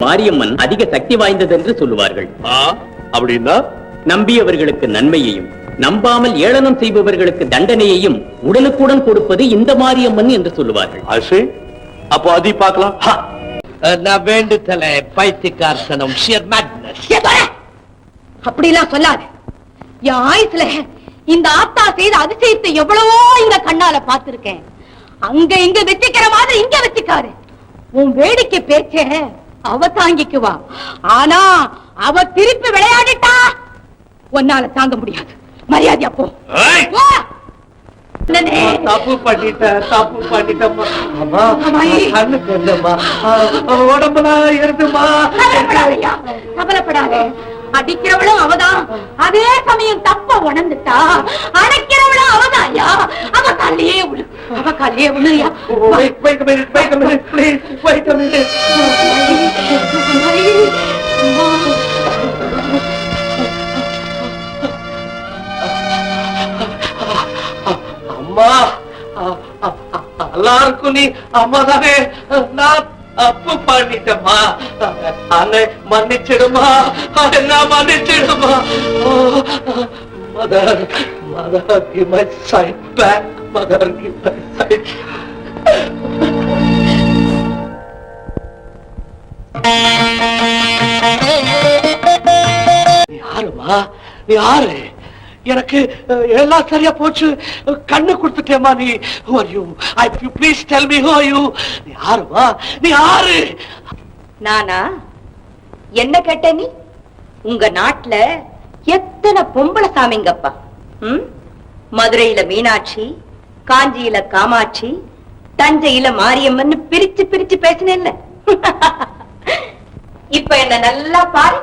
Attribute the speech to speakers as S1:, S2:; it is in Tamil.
S1: மாரியம்மன் அதிக சக்தி வாய்ந்தது என்று சொல்லுவார்கள்.
S2: அப்படின்னா
S1: நம்பியவர்களுக்கு நன்மையையும் நம்பாமல் ஏளனம் செய்பவர்களுக்கு தண்டனையையும் உடனுக்குடன் கொடுப்பது இந்த மாரியம்மன் என்று சொல்லுவார்கள்.
S2: அப்போ அதி பார்க்கலாம்.
S3: நான் வேண்டுதல பைத்தியக்காரத்தனம், ஷியர் மேட்னஸ்.
S4: அப்படிலாம் சொல்லாது. என் ஆயுசுல இந்த ஆத்தா செய்த அதிசயத்தை எவ்வளவோ இங்க கண்ணால பாத்திருக்கேன். அங்க இங்க வச்சுக்கிற மாதிரி இங்க வச்சுக்காரு. உன் வேடிக்கை பேச்ச அவ தாங்கிக்குவா. ஆனா அவ திருப்பி விளையாடிட்டா உன்னால தாங்க முடியாது. மரியாதையா போ.
S3: தப்பு பண்ணிட்டேம்மா. உடம்புலாம் இருந்துமா.
S4: கவலைப்படாத. அடிக்கிறவளும் அவதான். அதே சமயம் தப்ப உணர்ந்துட்டா அடைக்கிறவளும் அவதான்யா. அவ காலையே விழு. அவ காலையே விழுயா.
S3: அம்மா, எல்லாருக்கும் நீ அம்மா தானே. நான் தப்பு பண்ணிட்டேம்மா. அன்னை மன்னிச்சிடுமா. நான் மன்னிச்சிடுமா. Mother, mother, give my sight back. Mother, give my sight. யாருமா? யாரு? எனக்கு எல்லாம் சரியா போச்சு. கண்ணு கொடுத்துட்டேமா. நீ please tell me who are you? நீ யாருமா? நீ யாரு?
S4: நானா? என்ன கேட்ட நீ? உங்க நாட்டுல எத்தனை பொம்பளை சாமிங்கப்பா. மதுரையில மீனாட்சி, காஞ்சியில காமாட்சி, தஞ்சையில மாரியம்மன் பிரிச்சு பிரிச்சு பேசினேன்ல. இப்ப என்ன நல்லா பாரு.